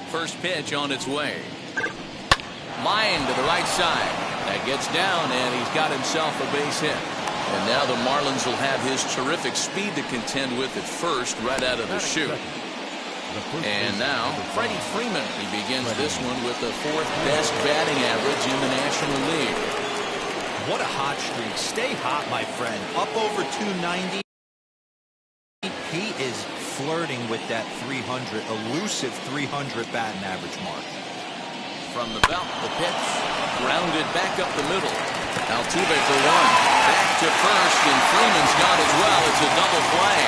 First pitch on its way. Line to the right side. That gets down, and he's got himself a base hit. And now the Marlins will have his terrific speed to contend with at first right out of the chute. And now Freddie Freeman. He begins this one with the 4th best batting average in the National League. What a hot streak. Stay hot, my friend. Up over 290. He is flirting with that 300, elusive 300 batting average mark. From the belt, the pitch, grounded back up the middle. Altuve for 1. Back to first, and Freeman's gone as well. It's a double play.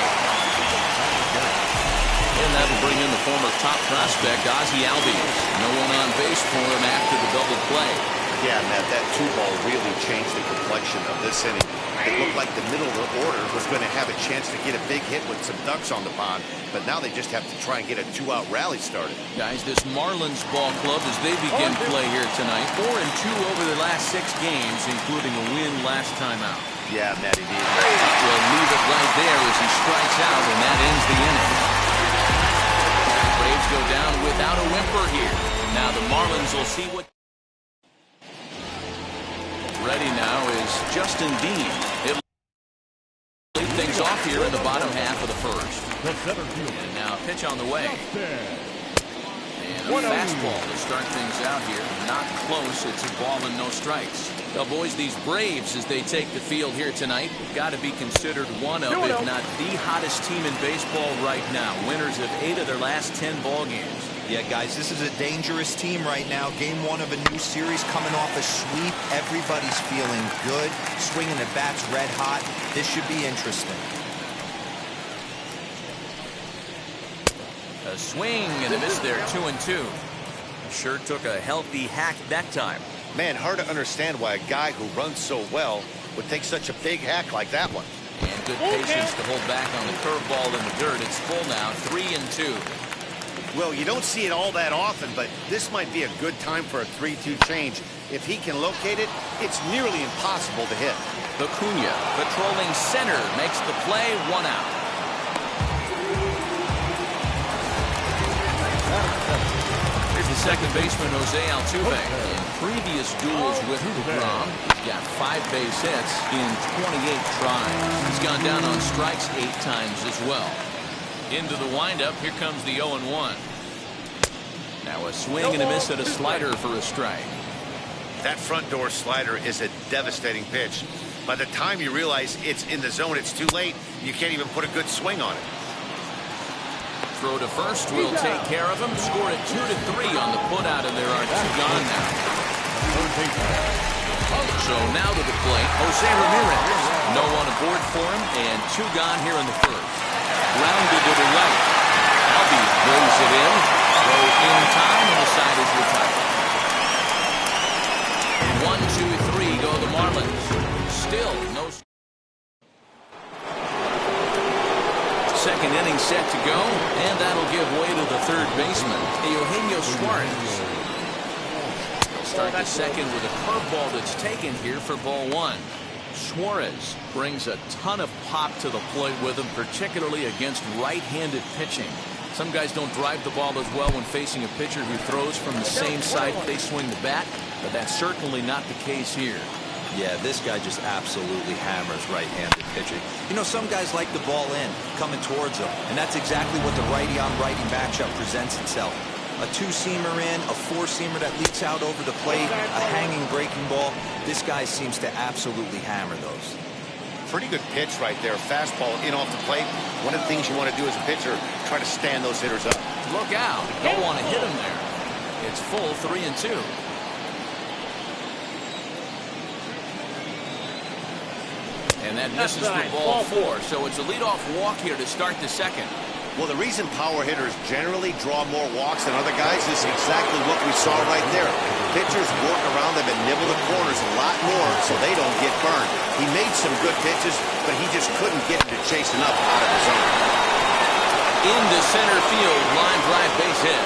And that'll bring in the former top prospect, Ozzie Albies. No one on base for him after the double play. Yeah, Matt, that 2-ball really changed the complexion of this inning. It looked like the middle of the order was going to have a chance to get a big hit with some ducks on the pond, but now they just have to try and get a 2-out rally started. Guys, this Marlins ball club, as they begin play here tonight, 4-2 over the last 6 games, including a win last time out. Yeah, Matt, indeed. We'll leave it right there as he strikes out, and that ends the inning. Braves go down without a whimper here. Now the Marlins will see what. Ready now is Justin Dean. It'll lead things off here in the bottom half of the first. And now a pitch on the way. And a fastball to start things out here. Not close. It's a ball and no strikes. Well, boys, these Braves, as they take the field here tonight, got to be considered one of, if not the hottest team in baseball right now. Winners of 8 of their last 10 ball games. Yeah, guys, this is a dangerous team right now. Game 1 of a new series, coming off a sweep. Everybody's feeling good. Swinging the bats red hot. This should be interesting. A swing and a miss there, 2-2. Sure took a healthy hack that time. Man, hard to understand why a guy who runs so well would take such a big hack like that one. And good patience to hold back on the curveball in the dirt. It's full now, 3-2. Well, you don't see it all that often, but this might be a good time for a 3-2 change. If he can locate it, it's nearly impossible to hit. Acuna, patrolling center, makes the play, 1 out. Here's the second baseman, Jose Altuve. In previous duels with DeGrom, he's got 5 base hits in 28 tries. He's gone down on strikes 8 times as well. Into the windup, here comes the 0-1. Now a swing and a miss at a slider for a strike. That front door slider is a devastating pitch. By the time you realize it's in the zone, it's too late. You can't even put a good swing on it. Throw to first will take care of him. Score at 2-3 on the putout, and there are 2 gone now. So now to the plate, Jose Ramirez. No one aboard for him, and 2 gone here in the first. Grounded to the right. Albies brings it in. Throw in time, and the side is retired. 1, 2, 3 go the Marlins. Still no. Second inning set to go, and that'll give way to the third baseman, Eugenio Suarez. He'll start the second with a curveball that's taken here for ball 1. Suarez brings a ton of pop to the plate with him, particularly against right-handed pitching. Some guys don't drive the ball as well when facing a pitcher who throws from the same side they swing the bat, but that's certainly not the case here. Yeah, this guy just absolutely hammers right-handed pitching. You know, some guys like the ball in, coming towards them, and that's exactly what the righty-on-righty matchup presents itself. A 2-seamer in, a 4-seamer that leaks out over the plate, a hanging breaking ball. This guy seems to absolutely hammer those. Pretty good pitch right there. Fastball in off the plate. One of the things you want to do as a pitcher, try to stand those hitters up. Look out. Don't want to hit him there. It's full 3-2. And that misses for ball 4. So it's a leadoff walk here to start the second. Well, the reason power hitters generally draw more walks than other guys is exactly what we saw right there. Pitchers work around them and nibble the corners a lot more so they don't get burned. He made some good pitches, but he just couldn't get them to chase enough out of the zone. Into center field, line drive base hit.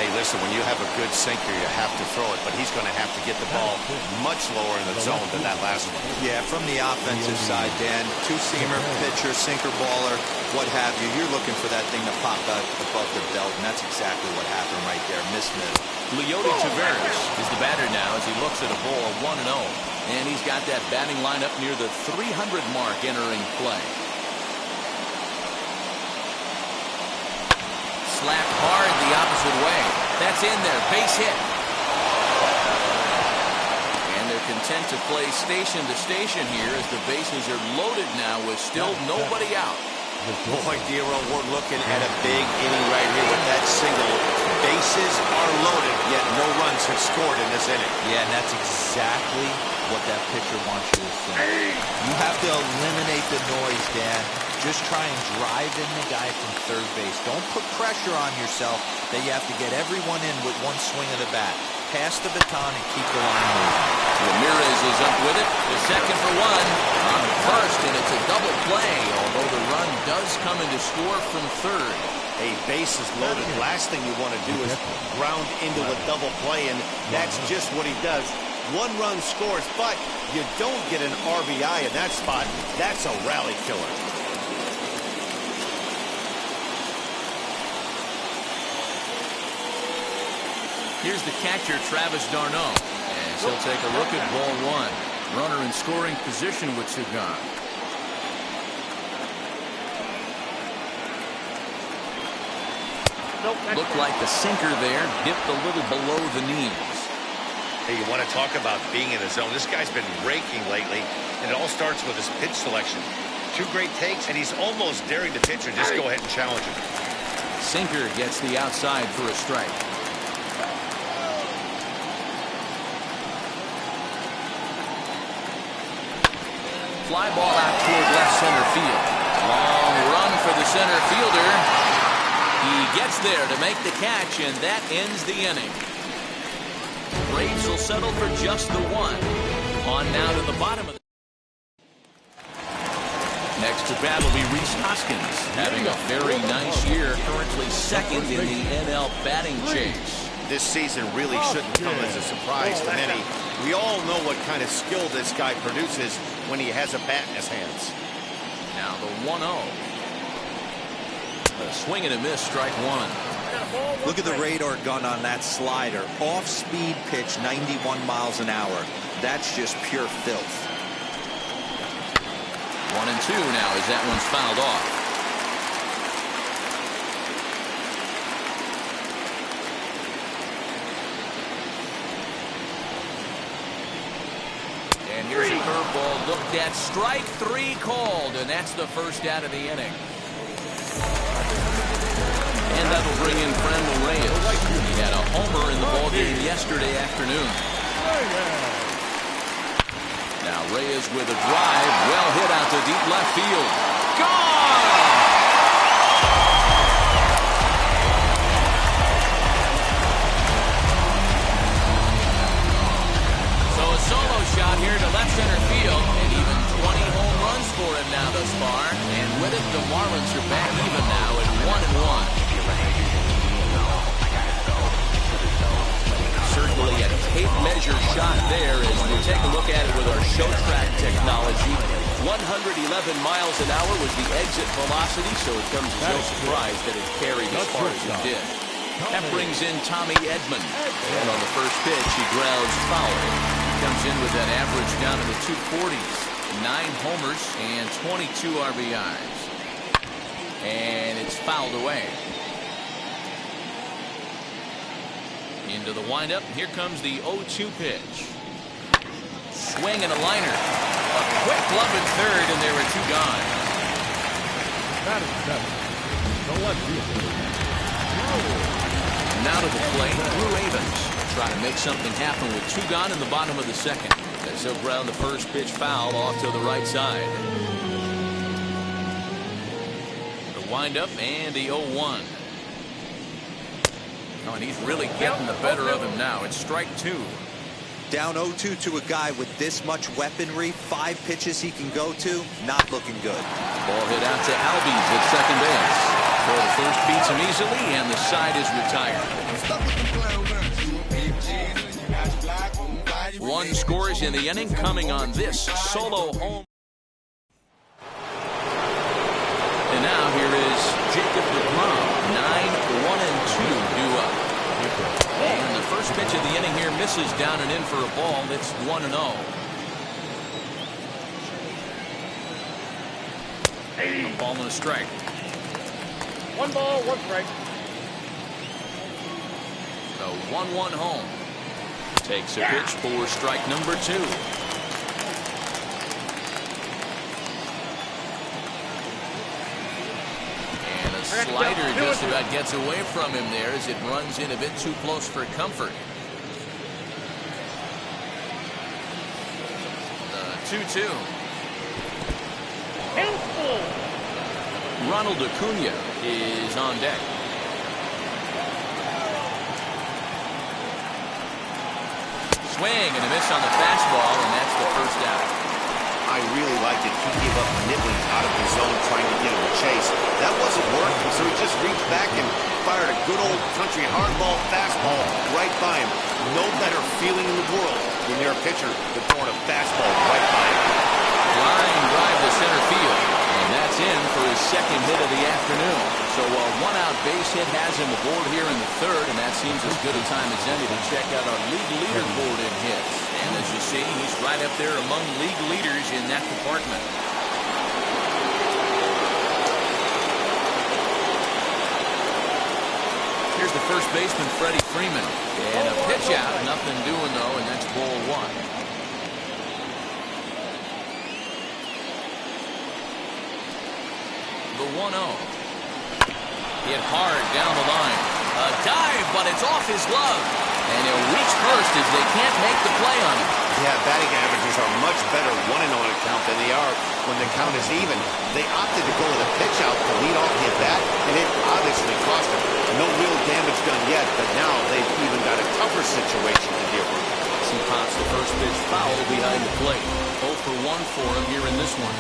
Hey, listen, when you have a good sinker, you have to throw it, but he's going to have to get the ball much lower in the zone than that last one. Yeah, from the offensive side, Dan, two-seamer, pitcher, sinker, baller, what have you, you're looking for that thing to pop out above the belt, and that's exactly what happened right there. Miss. Leody Taveras is the batter now as he looks at a ball 1-0, and he's got that batting lineup near the 300 mark entering play. Slapped hard the opposite way. That's in there. Base hit. And they're content to play station to station here as the bases are loaded now with still nobody out. Boy, Dero, we're looking at a big inning right here with that single. Bases are loaded, yet no runs have scored in this inning. Yeah, and that's exactly what that pitcher wants you to think. You have to eliminate the noise, Dan. Just try and drive in the guy from third base. Don't put pressure on yourself that you have to get everyone in with one swing of the bat. Pass the baton and keep the line moving. Ramirez is up with it. The second for one on first, and it's a double play, although the run does come in to score from third. Hey, bases loaded. Last thing you want to do is ground into a double play, and that's just what he does. One run scores, but you don't get an RBI in that spot. That's a rally killer. Here's the catcher, Travis d'Arnaud, as he'll take a look at ball one. Runner in scoring position with two gone. Looked like the sinker there dipped a little below the knees. Hey, you want to talk about being in the zone? This guy's been raking lately, and it all starts with his pitch selection. Two great takes, and he's almost daring the pitcher just go ahead and challenge him. Sinker gets the outside for a strike. Fly ball out toward left center field. Long run for the center fielder. He gets there to make the catch, and that ends the inning. Braves will settle for just the one. On now to the bottom of the... Next to bat will be Rhys Hoskins, having a very nice year, currently second in the NL batting chase. This season really shouldn't come as a surprise to many. We all know what kind of skill this guy produces when he has a bat in his hands. Now the 1-0. A swing and a miss, strike one. Look at the radar gun on that slider. Off-speed pitch, 91 miles an hour. That's just pure filth. 1-2 now as that one's fouled off. And here's a curveball looked at. Strike three called, and that's the first out of the inning. And that'll bring in Franmil Reyes. He had a homer in the ballgame yesterday afternoon. Now Reyes with a drive, well hit out to deep left field. Gone! So a solo shot here to left center field, and even 20 home runs for him now thus far. And with it, the Marlins are back even now at 1-1. Certainly a tape measure shot there as we take a look at it with our show track technology. 111 miles an hour was the exit velocity, so it comes as no surprise that it carried as far as it did. That brings in Tommy Edman. And on the first pitch, he grounds foul. Comes in with that average down to the 240s. 9 homers and 22 RBIs. And it's fouled away. Into the windup. Here comes the 0-2 pitch. Swing and a liner. A quick glove at third, and there were two gone. Now to the plate, Drew Avens trying to make something happen with two gone in the bottom of the second. As he'll ground the first pitch foul off to the right side. The windup and the 0-1. Oh, and he's really getting the better of him now. It's strike two. Down 0-2 to a guy with this much weaponry, 5 pitches he can go to, not looking good. Ball hit out to Albies at second base. So the first beats him easily, and the side is retired. One scores in the inning coming on this solo home. And now here is Jacob DeGrom. 9-1-2 due up. And the first pitch of the inning here misses down and in for a ball. It's 1-0. A ball and a strike. 1 ball, 1 strike. The 1-1 home. Takes a pitch for strike number 2. And a slider just about gets away from him there as it runs in a bit too close for comfort. The 2-2. Ronald Acuna is on deck. Swing and a miss on the fastball, and that's the first out. I really liked it. He gave up nibbling out of his zone trying to get him a chase. That wasn't working, so he just reached back and fired a good old country hardball fastball right by him. No better feeling in the world when you're a pitcher than throwing a fastball right by him. Line drive to center field, and that's in for his second hit of the afternoon. So a one-out base hit has him aboard here in the third, and that seems as good a time as any to check out our league leaderboard in hits. And as you see, he's right up there among league leaders in that department. Here's the first baseman, Freddie Freeman. And a pitch out, nothing doing though, and that's ball 1. The 1-0. Hit hard down the line. A dive, but it's off his glove. And he'll reach first as they can't make the play on him. Yeah, batting averages are much better 1-0 on a count than they are when the count is even. They opted to go with a pitch out to lead off the at-bat, and it obviously cost them. No real damage done yet, but now they've even got a tougher situation to deal with. He pops the first pitch foul behind the plate. 0 for 1 for him here in this one.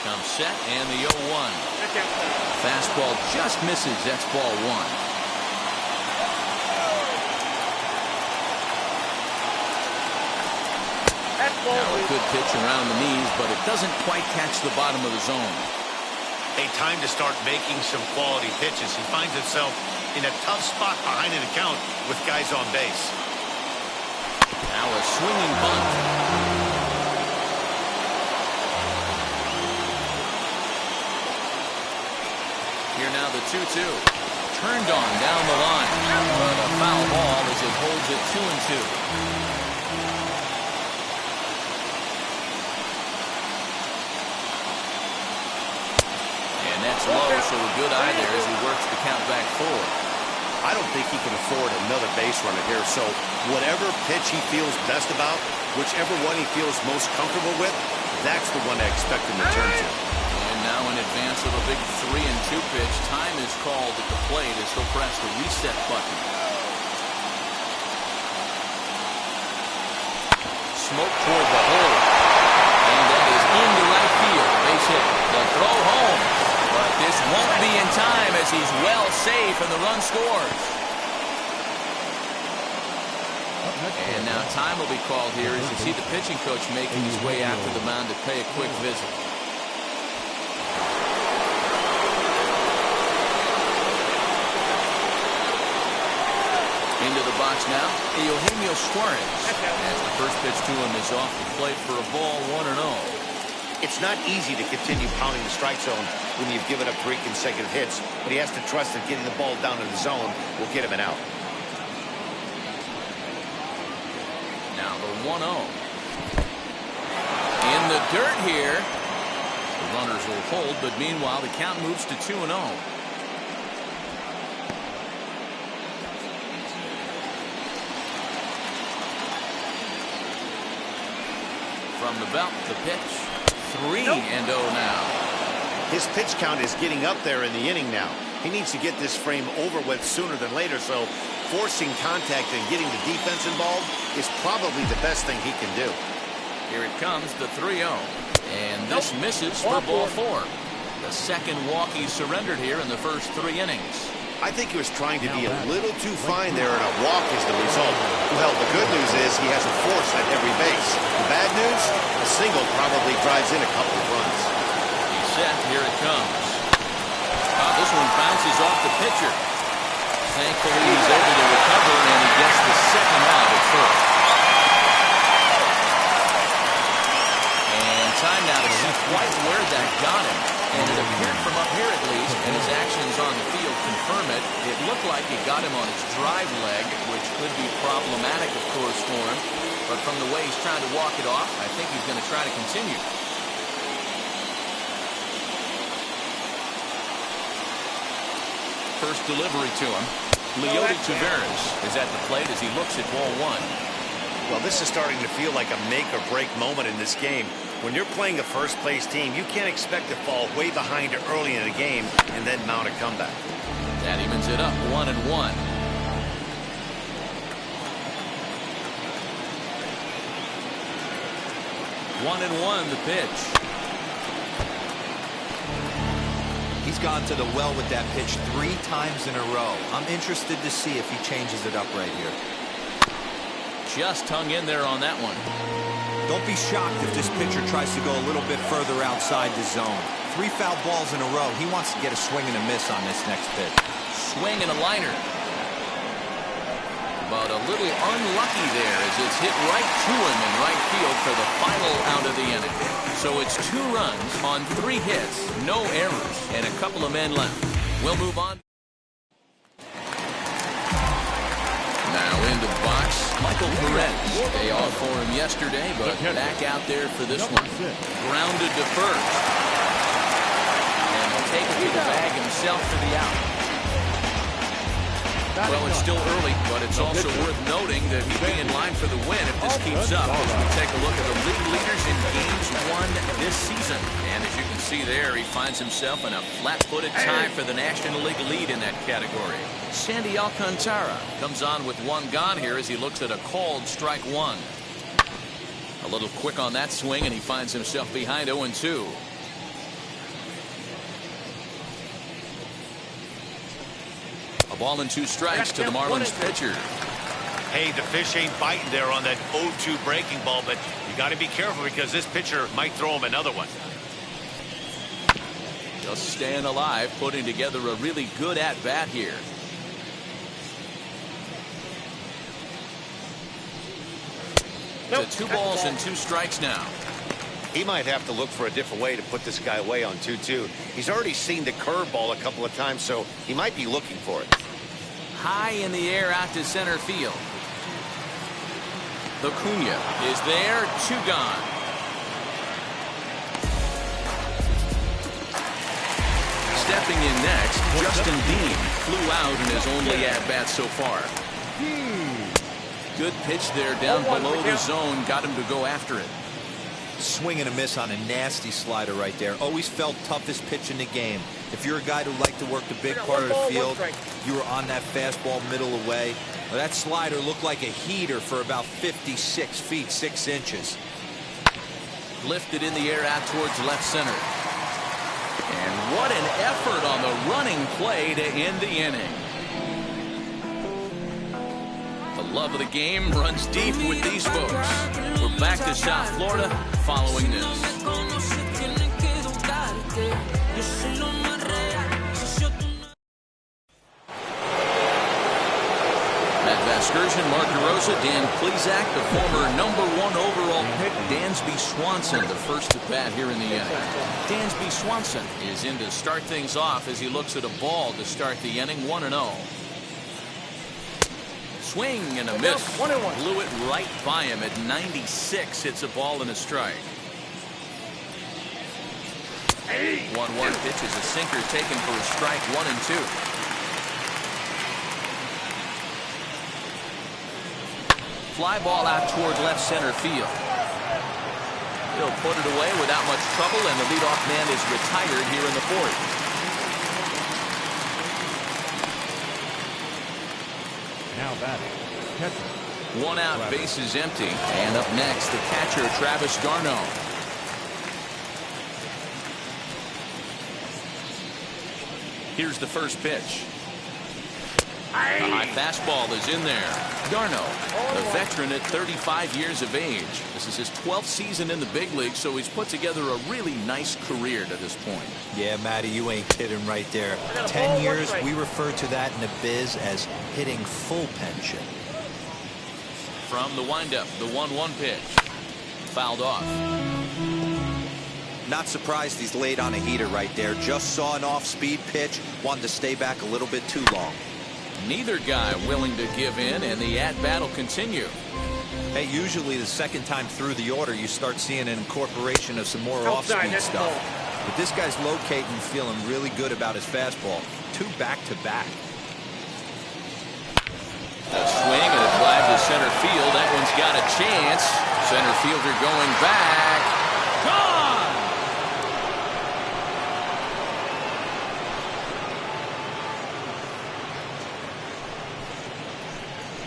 Comes set and the 0-1. Fastball just misses. That's ball 1. Now a good pitch around the knees, but it doesn't quite catch the bottom of the zone. A time to start making some quality pitches. He finds himself in a tough spot behind an account with guys on base. Now a swinging bunt. Here now the 2-2. Turned on down the line. But a foul ball as it holds it 2-2. And that's low, so a good eye there as he works the count back forward. I don't think he can afford another base runner here, so whatever pitch he feels best about, whichever one he feels most comfortable with, that's the one I expect him to turn to. And now in advance of a big 3-2 pitch, time is called at the plate as he'll press the reset button. Smoke toward the hole. And that is into right field. Base hit. The throw home. But this won't be in time as he's well safe and the run scores. And now time will be called here as you see the pitching coach making his way out to the mound to pay a quick visit. Into the box now, Eugenio Suarez. As the first pitch to him is off the plate for a ball, 1-0. It's not easy to continue pounding the strike zone when you've given up 3 consecutive hits, but he has to trust that getting the ball down in the zone will get him an out. Now the 1-0. In the dirt here. The runners will hold, but meanwhile the count moves to 2-0. From the belt, the pitch. 3-0 now. His pitch count is getting up there in the inning now. He needs to get this frame over with sooner than later, so forcing contact and getting the defense involved is probably the best thing he can do. Here it comes, the 3-0. And this misses for ball 4. The second walk he surrendered here in the first 3 innings. I think he was trying to be a little too fine there, and a walk is the result. Well, the good news is he has a force at every base. The bad news, a single probably drives in a couple of runs. He's set. Here it comes. This one bounces off the pitcher. Thankfully, he's able to recover, and he gets the second out at first. And time now to see quite where that got him. And it appeared from up here at least, and his actions on the field confirm it. It looked like he got him on his drive leg, which could be problematic, of course, for him. But from the way he's trying to walk it off, I think he's going to try to continue. First delivery to him. Leody Taveras is at the plate as he looks at ball one. Well, this is starting to feel like a make-or-break moment in this game. When you're playing a first-place team, you can't expect to fall way behind early in the game and then mount a comeback. That evens it up 1-1. 1-1 the pitch. He's gone to the well with that pitch 3 times in a row. I'm interested to see if he changes it up right here. Just hung in there on that one. Don't be shocked if this pitcher tries to go a little bit further outside the zone. 3 foul balls in a row. He wants to get a swing and a miss on this next pitch. Swing and a liner. But a little unlucky there as it's hit right to him in right field for the final out of the inning. So it's 2 runs on 3 hits, no errors, and a couple of men left. We'll move on. Now into the box, Michael Perez. Day off for him yesterday, but back out there for this one. Grounded to first. And he'll take it to the bag himself for the out. Well, it's still early, but it's also worth noting that he'd be in line for the win if this keeps up as we take a look at the league leaders in games won this season. And as you can see there, he finds himself in a flat-footed tie for the National League lead in that category. Sandy Alcantara comes on with 1 gone here as he looks at a called strike 1. A little quick on that swing, and he finds himself behind 0-2. A ball and 2 strikes to the Marlins pitcher. Hey, the fish ain't biting there on that 0-2 breaking ball, but you got to be careful because this pitcher might throw him another one. Just staying alive, putting together a really good at-bat here. To 2 balls and 2 strikes now. He might have to look for a different way to put this guy away on 2-2. He's already seen the curveball a couple of times, so he might be looking for it. High in the air out to center field. Acuna is there, 2 gone. Stepping in next, Justin Dean flew out in his only at-bat so far. Good pitch there down below the zone, got him to go after it. Swing and a miss on a nasty slider right there. Always felt toughest pitch in the game. If you're a guy who liked to work the big part of the field, you were on that fastball middle away. Well, that slider looked like a heater for about 56 feet 6 inches. Lifted in the air out towards left center. And what an effort on the running play to end the inning. The love of the game runs deep with these folks. We're back to South Florida following this. Matt Vasgersian, Mark DeRosa, Dan Plesac, the former #1 overall pick, Dansby Swanson, the first at bat here in the inning. Dansby Swanson is in to start things off as he looks at a ball to start the inning, 1-0. Swing and a miss. Blew it right by him at 96. Hits a ball and a strike. 1-1 pitch is a sinker taken for a strike, 1-2. Fly ball out toward left center field. He'll put it away without much trouble, and the leadoff man is retired here in the 4th. Now batting, catcher. 1 out, bases empty. And up next, the catcher, Travis d'Arnaud. Here's the first pitch. A high fastball is in there. Darno, a veteran at 35 years of age. This is his 12th season in the big league, so he's put together a really nice career to this point. Yeah, Matty, you ain't kidding right there. 10 years, we refer to that in the biz as hitting full pension. From the windup, the 1-1 pitch. Fouled off. Not surprised he's laid on a heater right there. Just saw an off-speed pitch. Wanted to stay back a little bit too long. Neither guy willing to give in, and the at-bat will continue. Hey, usually the second time through the order, you start seeing an incorporation of some more off-speed stuff. But this guy's locating, feeling really good about his fastball. 2 back-to-back. A swing and a drive to center field. That one's got a chance. Center fielder going back. Gone!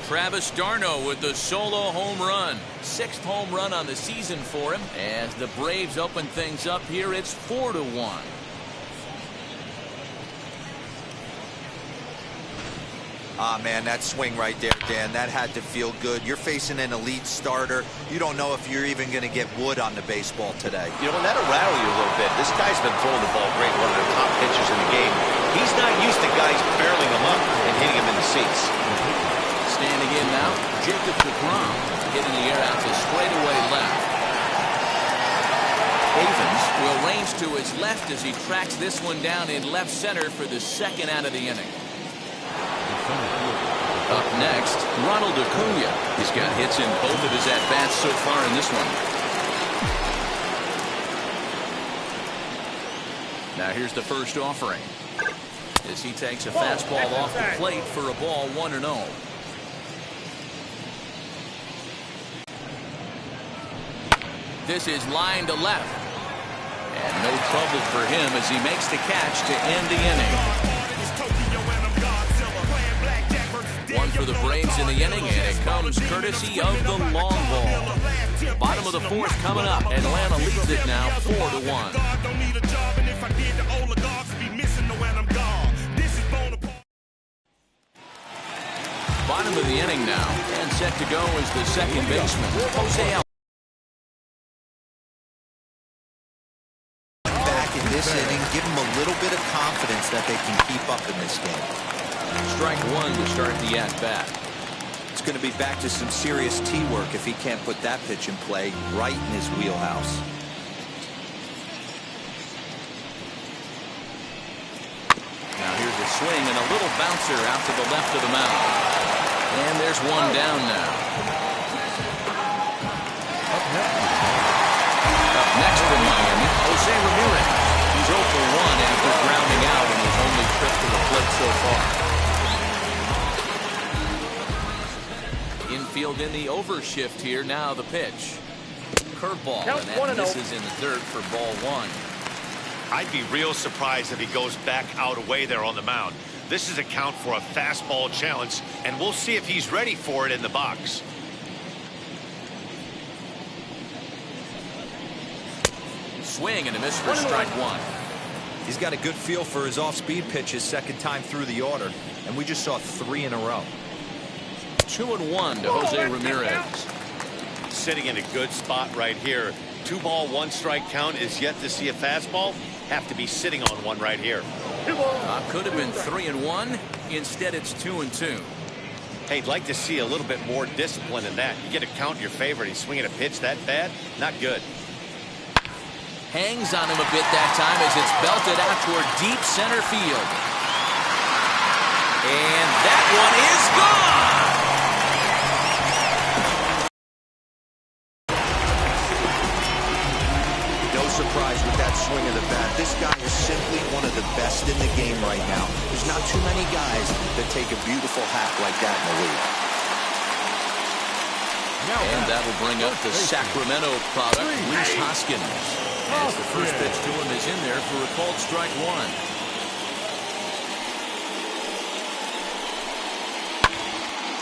Travis d'Arnaud with the solo home run. 6th home run on the season for him. As the Braves open things up here, it's 4-1. Ah, man, that swing right there, Dan, that had to feel good. You're facing an elite starter. You don't know if you're even going to get wood on the baseball today. You know, and that'll rattle you a little bit. This guy's been throwing the ball great, one of the top pitchers in the game. He's not used to guys barreling him up and hitting him in the seats. Standing in now, Jacob DeGrom, hitting the air out to straightaway left. Havens will range to his left as he tracks this one down in left center for the 2nd out of the inning. Up next, Ronald Acuna. He's got hits in both of his at-bats so far in this one. Now here's the first offering. As he takes a fastball off the plate for a ball 1-0. This is line to left. And no trouble for him as he makes the catch to end the inning. One for the Braves in the inning, and it comes courtesy of the long ball. Bottom of the 4th coming up. Atlanta leads it now 4-1. Bottom of the inning now, and set to go is the second baseman, Jose. Back in this inning, give them a little bit of confidence that they can keep up in this game. Strike 1 to start the at-bat. It's going to be back to some serious T-work if he can't put that pitch in play right in his wheelhouse. Now here's a swing and a little bouncer out to the left of the mound. And there's one down now. Up next from Miami, Jose Ramirez. He's 0 for 1 after grounding out in his only trip to the plate so far. Infield in the overshift here. Now the pitch. Curveball, and that misses in the dirt for ball 1. I'd be real surprised if he goes back out away there on the mound. This is a count for a fastball challenge, and we'll see if he's ready for it in the box. Swing and a miss for strike 1. He's got a good feel for his off-speed pitches 2nd time through the order, and we just saw 3 in a row. 2-1 to Jose Ramirez. Sitting in a good spot right here. 2-ball, 1-strike count is yet to see a fastball. Have to be sitting on one right here. Could have been 3-1. Instead, it's 2-2. Hey, I'd like to see a little bit more discipline in that. You get a count in your favor, and he's swinging a pitch that bad. Not good. Hangs on him a bit that time as it's belted out toward deep center field. And that one is gone. No surprise with that swing of the bat. This guy is simply one of the best in the game right now. There's not too many guys that take a beautiful hack like that in the league. And that'll bring up the Sacramento product, Rhys Hoskins. As the first pitch to him is in there for a called strike 1.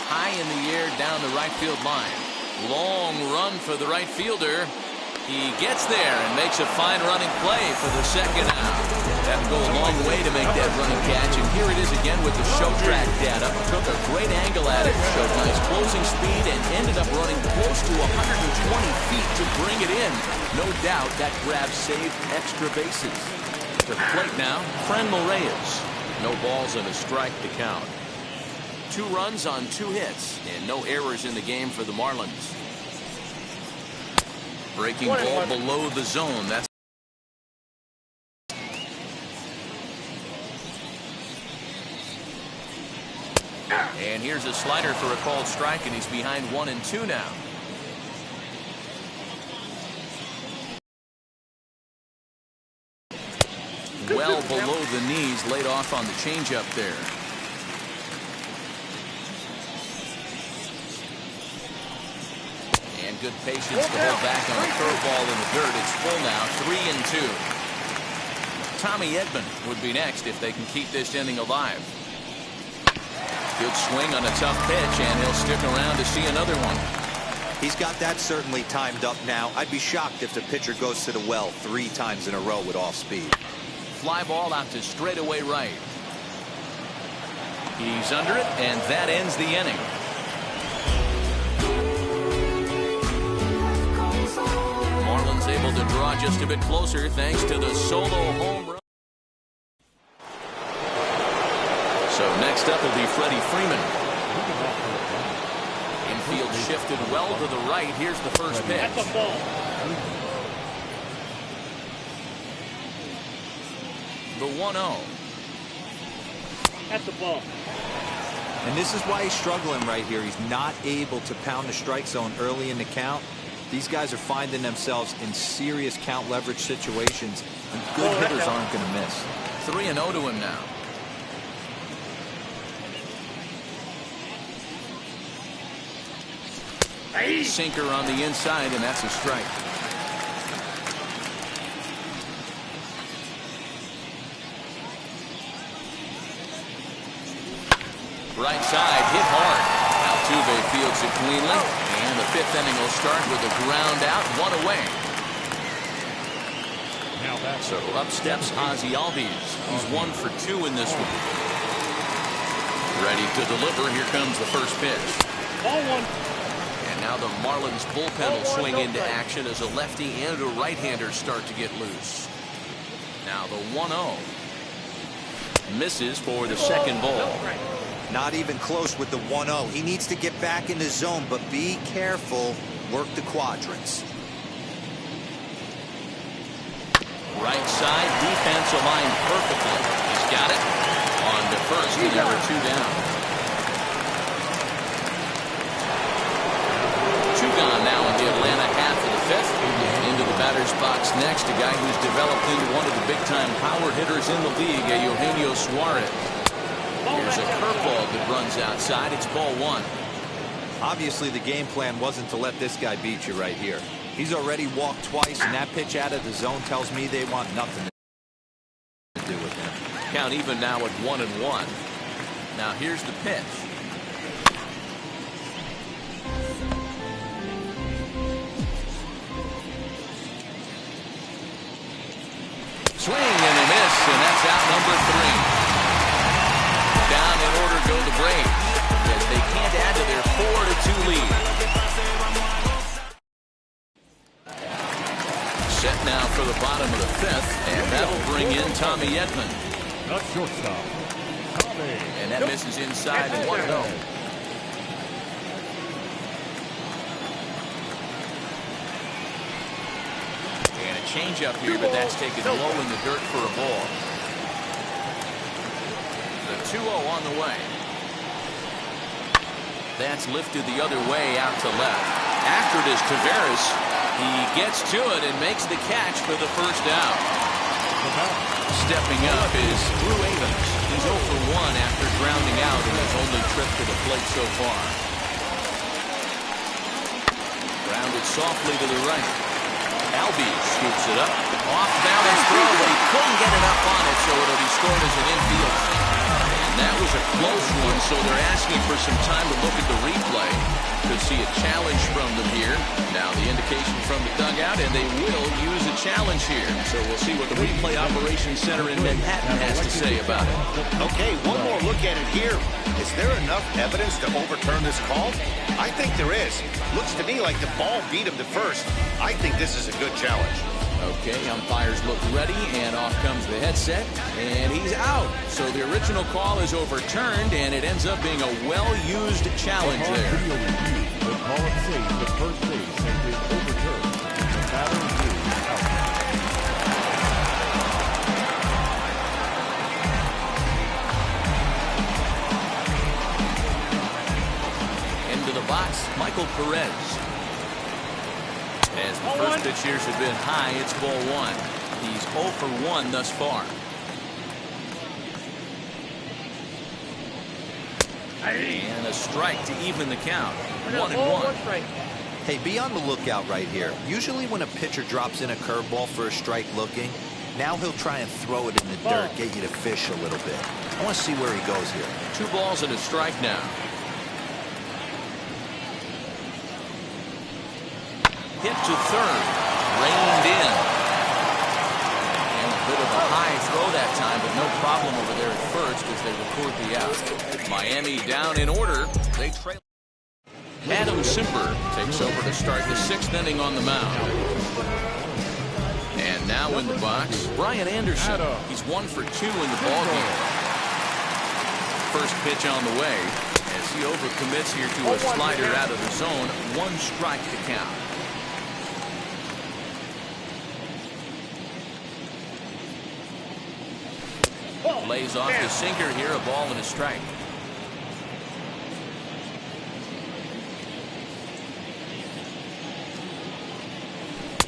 High in the air down the right field line. Long run for the right fielder. He gets there and makes a fine running play for the second out. That would go a long way to make that running catch. And here it is again with the show track data. Took a great angle at it, showed nice closing speed, and ended up running close to 120 feet to bring it in. No doubt that grab saved extra bases. To the plate now, Franmil Reyes. No balls and a strike to count. 2 runs on 2 hits, and no errors in the game for the Marlins. Breaking ball below the zone. That's and here's a slider for a called strike, and he's behind 1-2 now. Well below the knees, laid off on the changeup there. And good patience to hold back on a curveball in the dirt. It's full now, 3-2. Tommy Edman would be next if they can keep this inning alive. Good swing on a tough pitch, and he'll stick around to see another one. He's got that certainly timed up now. I'd be shocked if the pitcher goes to the well 3 times in a row with off speed. Fly ball out to straightaway right. He's under it, and that ends the inning. Marlins able to draw just a bit closer thanks to the solo home run. So next up will be Freddie Freeman. Infield shifted well to the right. Here's the first pitch. That's a ball. The 1-0. That's a ball. And this is why he's struggling right here. He's not able to pound the strike zone early in the count. These guys are finding themselves in serious count leverage situations, and good hitters aren't going to miss. 3-0 to him now. Sinker on the inside, and that's a strike. Right side, hit hard. Altuve fields it cleanly, and the 5th inning will start with a ground out, 1 away. So up steps Ozzie Albies. He's 1 for 2 in this one. Ready to deliver. Here comes the first pitch. Ball 1. And now the Marlins bullpen will swing into action as a lefty and a right-hander start to get loose. Now the 1-0. Misses for the second ball. Not even close with the 1-0. He needs to get back in the zone, but be careful. Work the quadrants. Right side, defense aligned perfectly. He's got it. On to first, and there are 2 down. 2 gone now in the Atlanta half of the 5th. Into the batter's box next, a guy who's developed into one of the big-time power hitters in the league, Eugenio Suarez. Here's a curveball that runs outside. It's ball 1. Obviously, the game plan wasn't to let this guy beat you right here. He's already walked twice, and that pitch out of the zone tells me they want nothing to do with him. Count even now at 1-1. Now here's the pitch. Swing and a miss, and that's out number 3. Down in order go the Braves, as they can't add to their 4-2 lead. Set now for the bottom of the 5th, and that'll bring in Tommy Edman. The shortstop, Tommy. And that misses inside and 1-0. And a changeup here, but that's taken low in the dirt for a ball. The 2-0 on the way. That's lifted the other way out to left. After it is Taveras. He gets to it and makes the catch for the first out. Stepping up is Drew Avens. He's 0 for 1 after grounding out in his only trip to the plate so far. Grounded softly to the right. Albies scoops it up. Off balance throw, but he couldn't get it up on it, so it'll be scored as an infield. And That was a close one, so they're asking for some time to look at the replay. Could see a challenge from them here. Now the indication from the dugout, and they will use a challenge here. So we'll see what the replay operations center in Manhattan has to say about it. Okay, one more look at it here. Is there enough evidence to overturn this call? I think there is. Looks to me like the ball beat him to first. I think this is a good challenge. Okay, umpires look ready, and off comes the headset, and he's out. So the original call is overturned, and it ends up being a well-used challenge there. Video review. The call of save, the first base has been overturned. The batter is out. Into the box, Michael Perez. As the first pitch here should have been high, it's ball one. He's 0 for 1 thus far. And a strike to even the count. 1-1. Hey, be on the lookout right here. Usually when a pitcher drops in a curveball for a strike looking, now he'll try and throw it in the dirt, get you to fish a little bit. I want to see where he goes here. 2 balls and a strike now. Hit to third. Reined in. And a bit of a high throw that time, but no problem over there at first as they record the out. Miami down in order. They trail. Adam Simper takes over to start the 6th inning on the mound. And now in the box, Brian Anderson. He's 1 for 2 in the ballgame. First pitch on the way as he overcommits here to a slider out of the zone. 1 strike to count. Lays off the sinker here, a ball and a strike.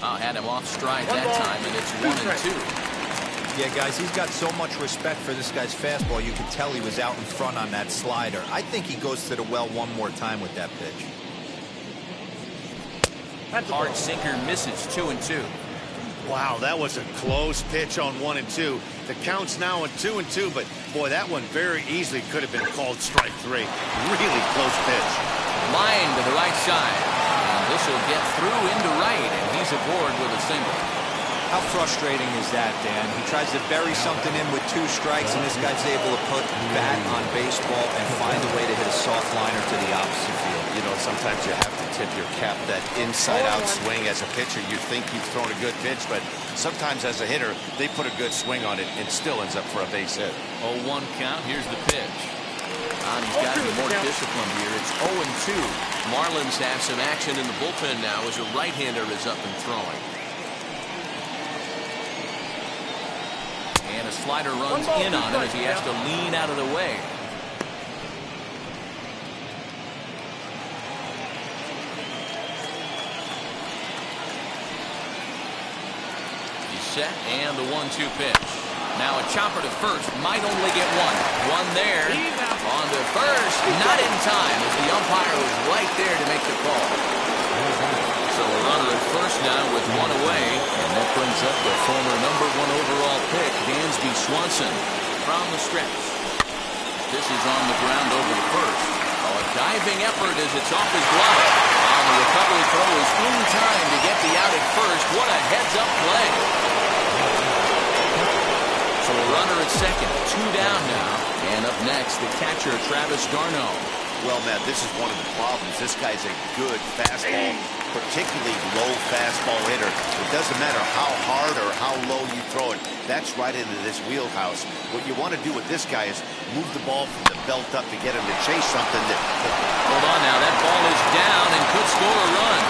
Had him off stride that time, and it's 1-2. Yeah, guys, he's got so much respect for this guy's fastball. You could tell he was out in front on that slider. I think he goes to the well one more time with that pitch. Hard sinker misses. 2-2. Wow, that was a close pitch on 1 and 2. The count's now at 2 and 2, but boy, that one very easily could have been called strike 3. Really close pitch. Line to the right side. And this will get through into right, and he's aboard with a single. How frustrating is that, Dan? He tries to bury something in with 2 strikes, and this guy's able to put bat on baseball and find a way to hit a soft liner to the opposite field. You know, sometimes you have to tip your cap. That inside-out swing as a pitcher, you think you've thrown a good pitch, but sometimes as a hitter, they put a good swing on it and still ends up for a base hit. 0-1 count. Here's the pitch. And he's got to be more disciplined here. It's 0-2. Marlins have some action in the bullpen now as a right-hander is up and throwing. And a slider runs in on him as he has to lean out of the way. He's set, and the 1-2 pitch. Now a chopper to first, might only get one there. On to first, not in time as the umpire was right there to make the call. So a runner at first now with 1 away, and that brings up the former #1 overall pick, Dansby Swanson, from the stretch. This is on the ground over the first. Oh, a diving effort as it's off his glove. On the recovery throw is in time to get the out at first. What a heads-up play. So a runner at second, 2 down now. And up next, the catcher, Travis d'Arnaud. Well, Matt, this is one of the problems. This guy's a good fastball, particularly low fastball hitter. It doesn't matter how hard or how low you throw it. That's right into this wheelhouse. What you want to do with this guy is move the ball from the belt up to get him to chase something that... Hold on now. That ball is down and could score a run.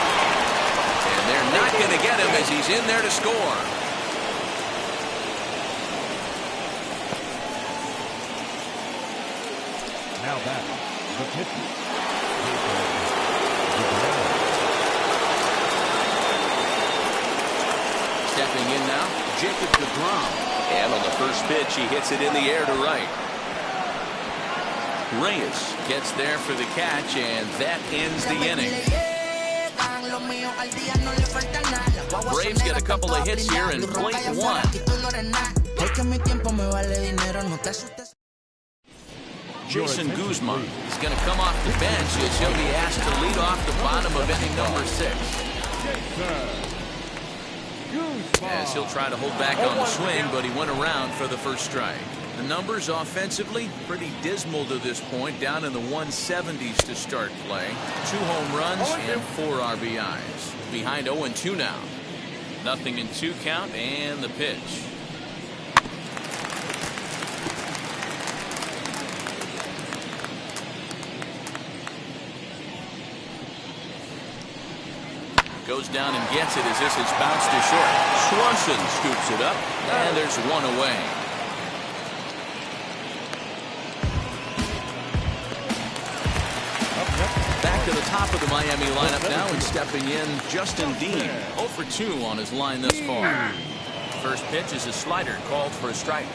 And they're not going to get him as he's in there to score. Now back, the pitcher. Stepping in now, Jacob deGrom. And on the first pitch, he hits it in the air to right. Reyes gets there for the catch, and that ends the inning. Braves get a couple of hits here in plate 1. Jason Guzman. He's going to come off the bench as he'll be asked to lead off the bottom of inning number 6. As he'll try to hold back on the swing, but he went around for the first strike. The numbers offensively pretty dismal to this point, down in the 170s to start play. 2 home runs and 4 RBIs. Behind 0-2 now. 0-2 count and the pitch. Goes down and gets it as this is bounced to short. Swanson scoops it up, and there's 1 away. Back to the top of the Miami lineup now, and stepping in, Justin Dean. 0 for 2 on his line thus far. First pitch is a slider called for a strike.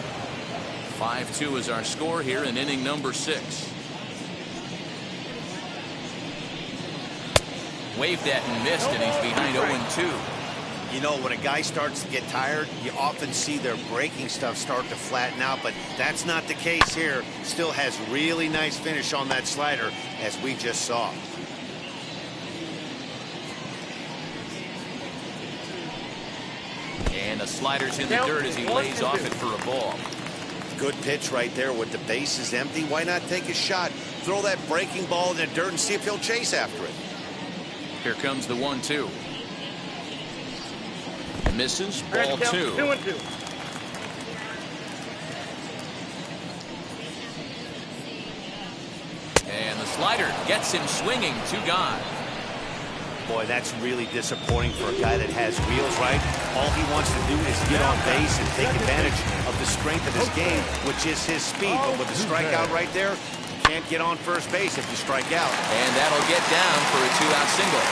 5-2 is our score here in inning number 6. Waved at and missed, and he's behind 0-2. You know, when a guy starts to get tired, you often see their breaking stuff start to flatten out, but that's not the case here. Still has really nice finish on that slider, as we just saw. And the slider's in the dirt as he lays off it for a ball. Good pitch right there with the bases empty. Why not take a shot? Throw that breaking ball in the dirt and see if he'll chase after it. Here comes the 1-2. Misses, ball 2. 2-2. And the slider gets him swinging. 2 gone. Boy, that's really disappointing for a guy that has wheels, right? All he wants to do is get on base and take advantage of the strength of his game, which is his speed. But with the strikeout right there, can't get on first base if you strike out. And that'll get down for a 2-out single.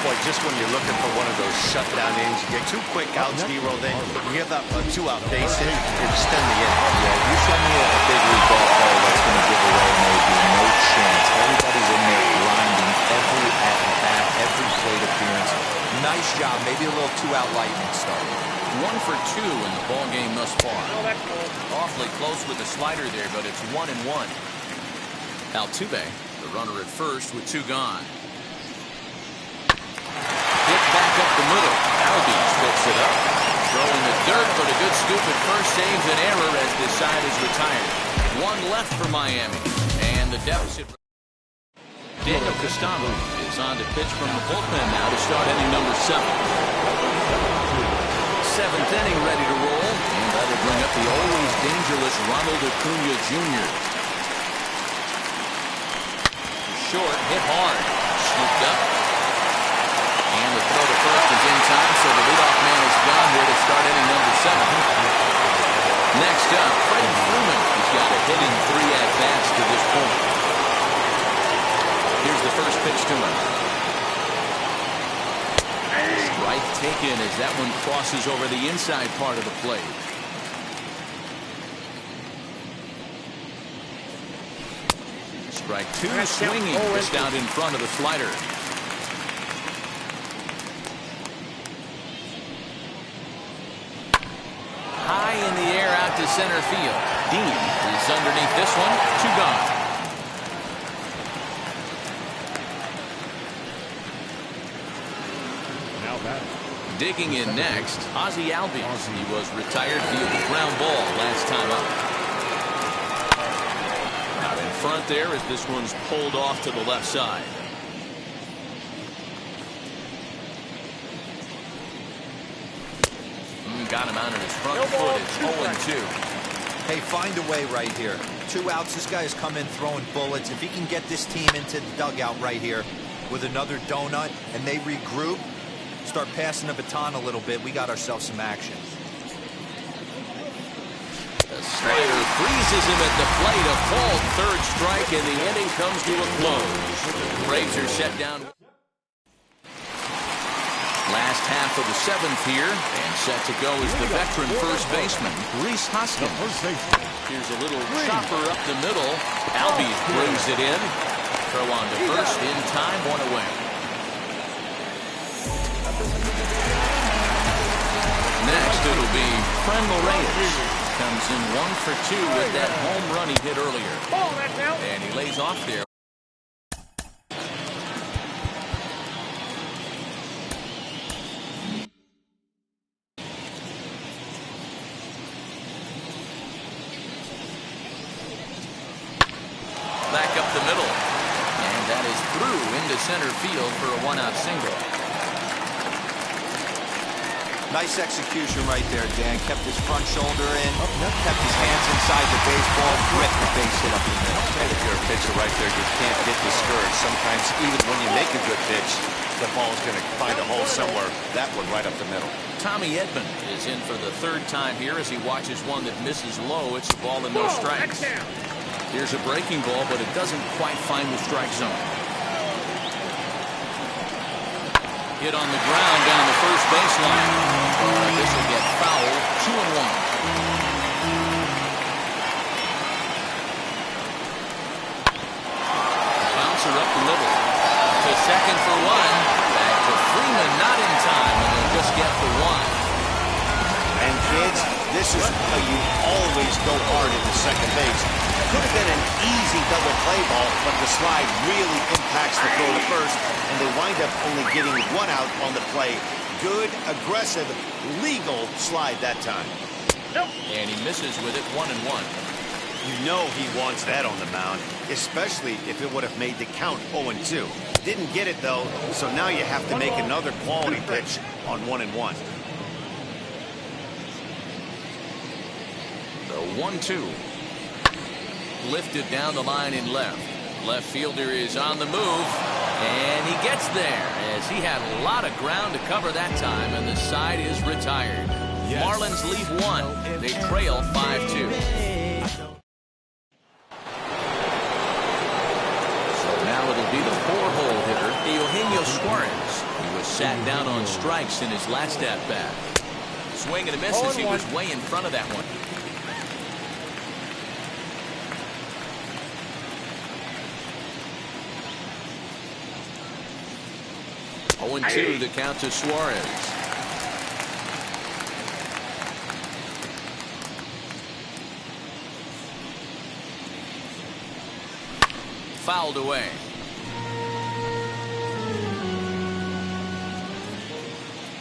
Boy, just when you're looking for one of those shutdown innings, you get 2 quick outs, Nero, then you have that 2-out base hit, extend the inning. Yeah, you show me a big league ball player that's going to give away maybe no chance. Everybody's in there grinding every at-bat, every plate appearance. Nice job. Maybe a little 2-out lightning start. 1 for 2 in the ball game thus far. Awfully close with the slider there, but it's 1-1. Altuve, the runner at first with 2 gone. Hit back up the middle. Albies picks it up. Throw in the dirt, but a good scoop at first saves an error as this side is retired. 1 left for Miami, and the deficit. Daniel Castano is on to pitch from the bullpen now to start inning number 7. 7th inning ready to roll, and that'll bring up the always dangerous Ronald Acuna Jr. Short, hit hard, scooped up, and the throw to first is in time, so the leadoff man is gone here to start inning number 7. Next up, Freddie Freeman. He's got a hit in 3 at-bats to this point. Here's the first pitch to him. Strike taken as that one crosses over the inside part of the plate. Strike 2, swinging just out in front of the slider. High in the air out to center field. Dean is underneath this one. 2 gone. Digging in next, Ozzie Albies. He was retired via the ground ball last time up. Out in front there as this one's pulled off to the left side. Got him out of his front foot. It's 0-2. Hey, find a way right here. 2 outs. This guy has come in throwing bullets. If he can get this team into the dugout right here with another donut and they regroup, start passing the baton a little bit, we got ourselves some action. The slider freezes him at the plate. A called 3rd strike, and the inning comes to a close. The Braves are set down. Last half of the 7th here, and set to go is the veteran first baseman, Rhys Hoskins. Here's a little chopper up the middle. Albies brings it in. Throw on to first in time, 1 away. Next, it'll be Frenmel Reyes. Comes in 1 for 2 with that home run he hit earlier. And he lays off there. Back up the middle. And that is through into center field for a 1-out single. Nice execution right there, Dan. Kept his front shoulder in, kept his hands inside the baseball, ripped the base hit up the middle. And if you're a pitcher right there, you can't get discouraged. Sometimes even when you make a good pitch, the ball's going to find a hole somewhere. That one right up the middle. Tommy Edman is in for the 3rd time here as he watches one that misses low. It's a ball and no strikes. Here's a breaking ball, but it doesn't quite find the strike zone. Hit on the ground down the first baseline. This will get foul. 2-1. Bouncer up the middle. To second for 1. Back to Freeman, not in time, and they'll just get the 1. And kids, this is how you always go hard into second base. Could have been an easy double play ball, but the slide really impacts the throw to first, and they wind up only getting 1 out on the play. Good, aggressive, legal slide that time. And he misses with it. 1-1. You know he wants that on the mound, especially if it would have made the count 0-2. Didn't get it, though, so now you have to make another quality pitch on 1-1. The 1-2. Lifted down the line in left. Left fielder is on the move, and he gets there as he had a lot of ground to cover that time, and the side is retired. Yes. Marlins lead 1. They trail 5-2. So now it'll be the 4-hole hitter, Eugenio Suarez. He was sat down on strikes in his last at-bat. Swing and a miss as he was way in front of that one. 0-2 the count to Suarez. Fouled away.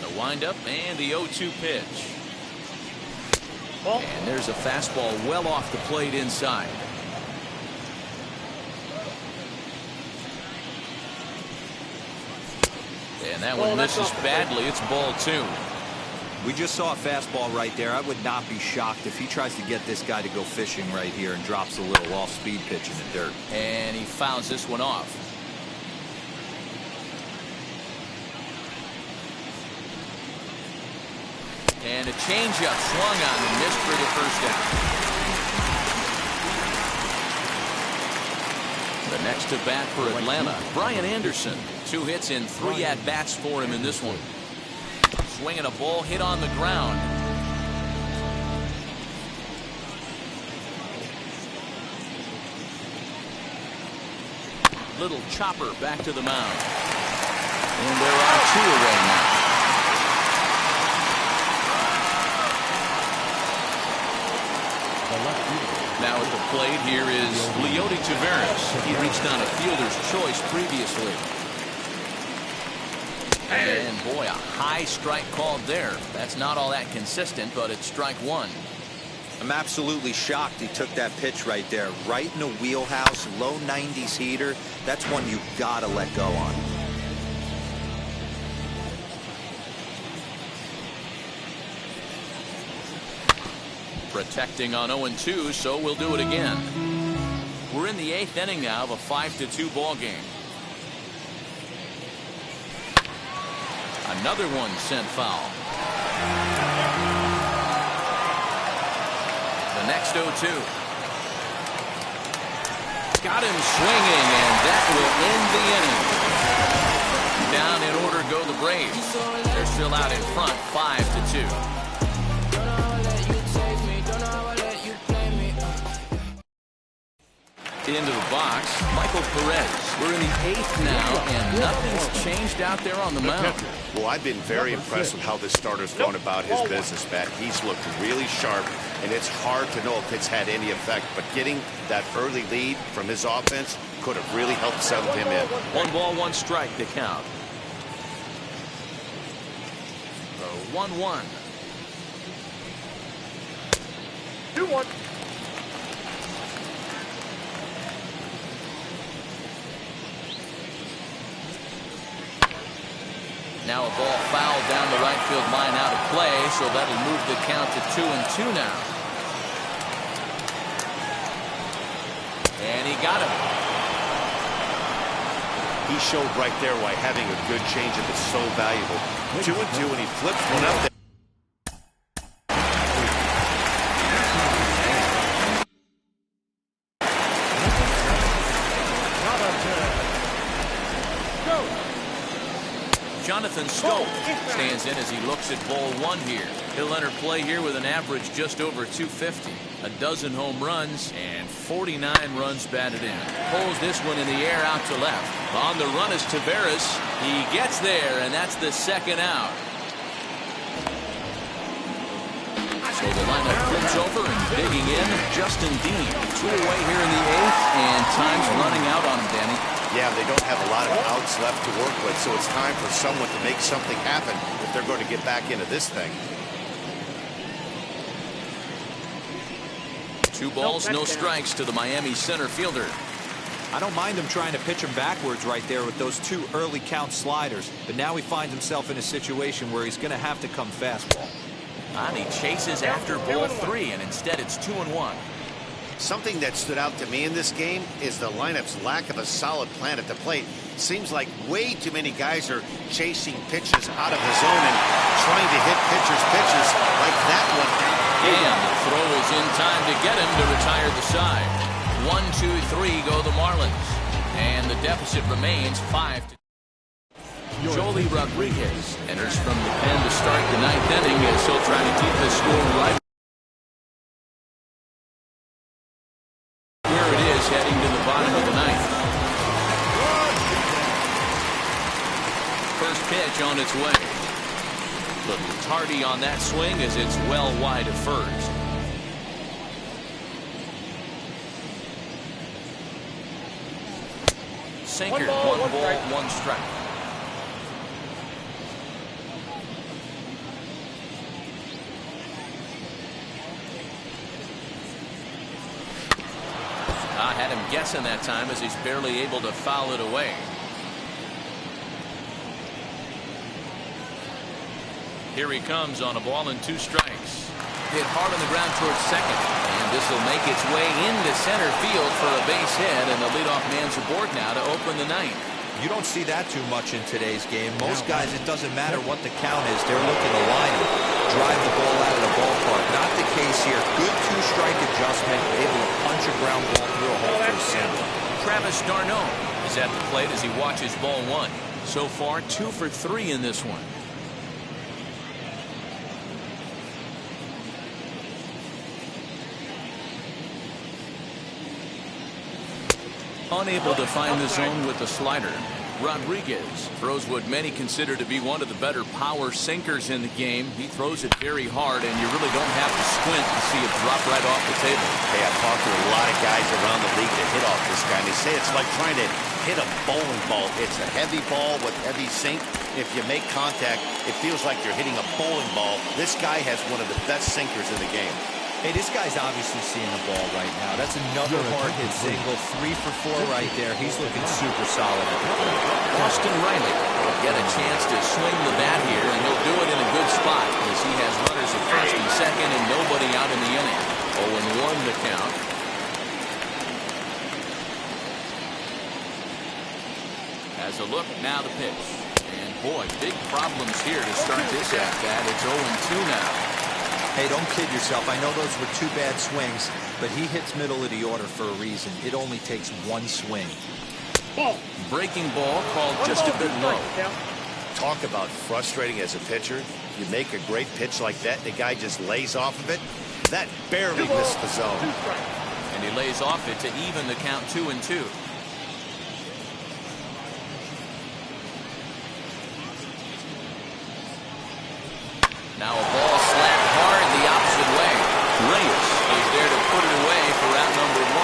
The windup and the 0-2 pitch. And there's a fastball well off the plate inside. And that one misses badly. It's ball 2. We just saw a fastball right there. I would not be shocked if he tries to get this guy to go fishing right here and drops a little off-speed pitch in the dirt. And he fouls this one off. And a changeup swung on and missed for the first out. The next to bat for Atlanta, Brian Anderson. 2 hits in 3 at-bats for him in this one. Swinging a ball hit on the ground. Little chopper back to the mound. And there are 2 away now. Now at the plate here is Leody Taveras. He reached on a fielder's choice previously. And boy, a high strike called there. That's not all that consistent, but it's strike 1. I'm absolutely shocked he took that pitch right there. Right in the wheelhouse, low 90s heater. That's one you gotta let go on. Protecting on 0-2, so we'll do it again. We're in the 8th inning now of a 5-2 ball game. Another one sent foul. The next 0-2. Got him swinging, and that will end the inning. Down in order go the Braves. They're still out in front, 5-2. Into the box, Michael Perez. We're in the 8th now, and nothing's changed out there on the mound. Well, I've been very impressed with how this starter's gone about his business, Matt. He's looked really sharp, and it's hard to know if it's had any effect. But getting that early lead from his offense could have really helped settle him in. 1 ball, 1 strike to count. 1-1. 2-1. Now a ball fouled down the right field line out of play, so that'll move the count to 2-2 now. And he got him. He showed right there why having a good changeup is so valuable. 2-2, and he flips one up there. Jonathan Scope stands in as he looks at ball 1 here. He'll enter play here with an average just over 250. A dozen home runs and 49 runs batted in. Pulls this one in the air out to left. On the run is Taveras. He gets there, and that's the 2nd out. So the lineup flips over and digging in. Justin Dean. 2 away here in the 8th, and time's running out on him, Danny. Yeah, they don't have a lot of outs left to work with, so it's time for someone to make something happen if they're going to get back into this thing. 2 balls, no strikes to the Miami center fielder. I don't mind him trying to pitch him backwards right there with those 2 early count sliders, but now he finds himself in a situation where he's going to have to come fastball. And he chases after ball 3, and instead it's 2-1. Something that stood out to me in this game is the lineup's lack of a solid plan at the plate. Seems like way too many guys are chasing pitches out of the zone and trying to hit pitches like that one. And the throw is in time to get him to retire the side. 1-2-3 go the Marlins. And the deficit remains 5-2. Joely Rodriguez enters from the pen to start the 9th inning as he'll try to keep the score right where it is heading to the bottom of the 9th. First pitch on its way. Little tardy on that swing as it's well wide of first. Sinker, 1 ball, 1 strike. I had him guessing that time as he's barely able to foul it away. Here he comes on a ball and 2 strikes. Hit hard on the ground towards second. And this will make its way into center field for a base hit, and the leadoff man's aboard now to open the 9th. You don't see that too much in today's game. Most guys, it doesn't matter what the count is. They're looking to line it, drive the ball out of the ballpark. Not the case here. Good 2-strike adjustment, able to punch a ground ball through a hole for center. Travis d'Arnaud is at the plate as he watches ball 1. So far, 2 for 3 in this one. Unable to find the zone with the slider. Rodriguez throws what many consider to be one of the better power sinkers in the game. He throws it very hard, and you really don't have to squint to see it drop right off the table. Hey, I've talked to a lot of guys around the league that hit off this guy, and they say it's like trying to hit a bowling ball. It's a heavy ball with heavy sink. If you make contact, it feels like you're hitting a bowling ball. This guy has one of the best sinkers in the game. Hey, this guy's obviously seeing the ball right now. That's another hard-hit single. 3 for 4 right there. He's looking super solid at the plate. Austin Riley will get a chance to swing the bat here, and he'll do it in a good spot as he has runners at first and second and nobody out in the inning. 0-1 the count. As a look, now the pitch. And boy, big problems here to start this at-bat. It's 0-2 now. Hey, don't kid yourself. I know those were 2 bad swings, but he hits middle of the order for a reason. It only takes 1 swing. Ball. Breaking ball called just a bit low. Talk about frustrating as a pitcher. You make a great pitch like that, the guy just lays off of it. That barely missed the zone. And he lays off it to even the count 2-2. Now a ball slapped hard the opposite way. Reyes is there to put it away for out number 1.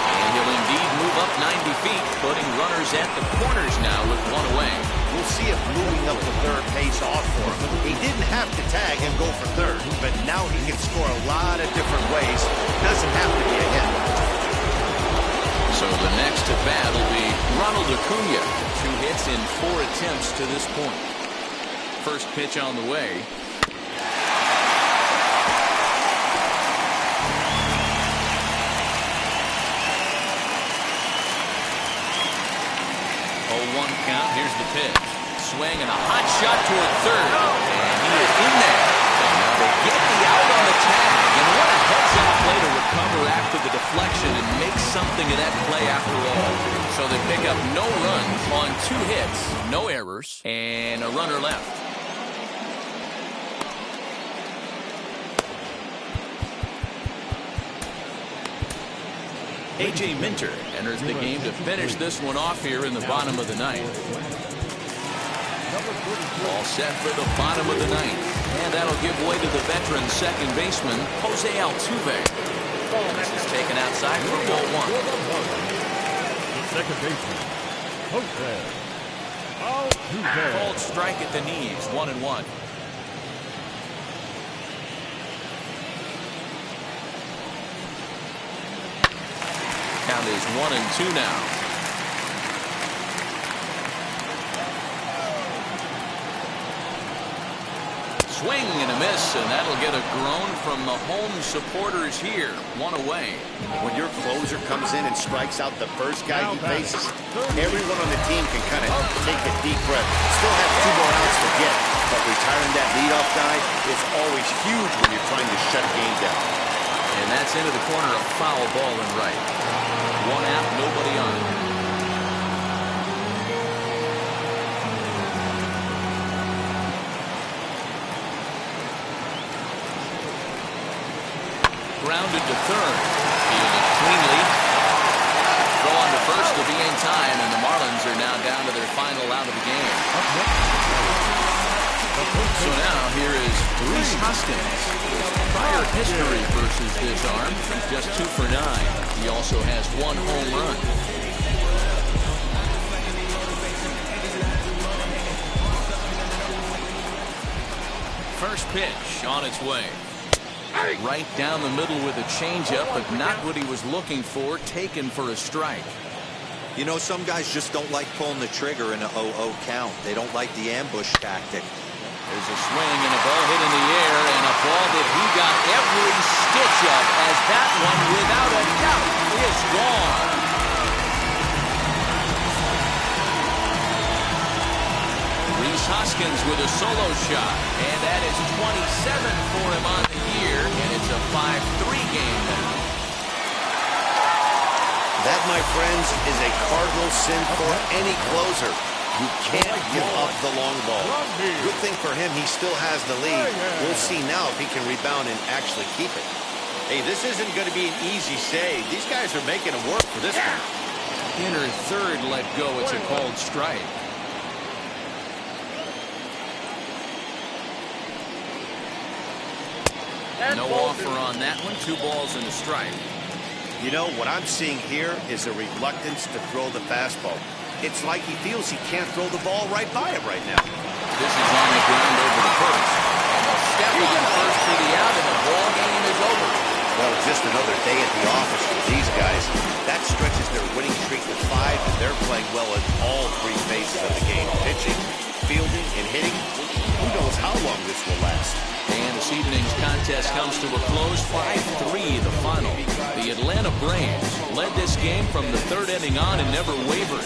And he'll indeed move up 90 feet, putting runners at the corners now with 1 away. We'll see if moving up to third pays off for him. He didn't have to tag and go for third, but now he can score a lot of different ways. Doesn't have to be a hit. So the next at bat will be Ronald Acuna. 2 hits in 4 attempts to this point. First pitch on the way. One count. Here's the pitch. Swing and a hot shot toward third. And he is in there. And now they get the out on the tag. And what a heads-up play to recover after the deflection and make something of that play after all. So they pick up no runs on 2 hits, no errors, and a runner left. A.J. Minter enters the game to finish this one off here in the bottom of the 9th. All set for the bottom of the 9th. And that'll give way to the veteran second baseman, Jose Altuve. This is taken outside for ball 1. The second baseman, Jose Altuve. Called strike at the knees, 1-1. Count is 1-2 now. Swing and a miss, and that'll get a groan from the home supporters here. 1 away. When your closer comes in and strikes out the first guy he faces, everyone on the team can kind of take a deep breath. Still have 2 more outs to get, but retiring that leadoff guy is always huge when you're trying to shut a game down. And that's into the corner, a foul ball and right. 1 out, nobody on. Grounded to third. Fielded cleanly. Throw on to first to be in time, and the Marlins are now down to their final out of the game. So now here is Rhys Hoskins. Prior history versus this arm, just 2 for 9. He also has 1 home run. First pitch on its way. Right down the middle with a changeup, but not what he was looking for, taken for a strike. You know, some guys just don't like pulling the trigger in a 0-0 count. They don't like the ambush tactic. There's a swing and a ball hit in the air, and a ball that he got every stitch of, as that one, without a doubt, is gone. Rhys Hoskins with a solo shot, and that is 27 for him on the year, and it's a 5-3 game now. That, my friends, is a cardinal sin for any closer. You can't give up the long ball. Good thing for him, he still has the lead. We'll see now if he can rebound and actually keep it. Hey, this isn't going to be an easy save. These guys are making it work for this one. Inner third let go. It's a called strike. No offer on that one. 2 balls and a strike. You know, what I'm seeing here is a reluctance to throw the fastball. It's like he feels he can't throw the ball right by him right now. This is on the ground over the first. And a step on first for the out, and the ball game is over. Well, just another day at the office for these guys. That stretches their winning streak to 5, and they're playing well in all 3 phases of the game. Pitching, fielding, and hitting. Who knows how long this will last. And this evening's contest comes to a close, 5-3 the final. The Atlanta Braves led this game from the 3rd inning on and never wavered.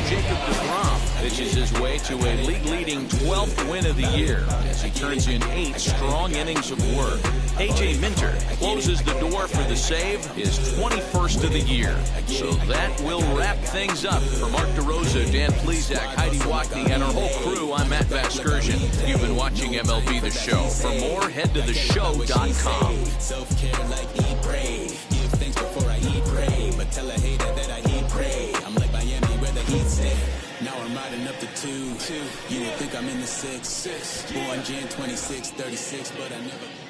Jacob deGrom pitches his way to a league-leading 12th win of the year as he turns in 8 strong innings of work. A.J. Minter closes the door for the save, his 21st of the year. So that will wrap things up. For Mark DeRosa, Dan Plezak, Heidi Wackney, and our whole crew, I'm Matt Vasgersian. You've been watching MLB The Show. For more, head to theshow.com. up to 2. You would think I'm in the 6. Born Jan 26, 36, but I never...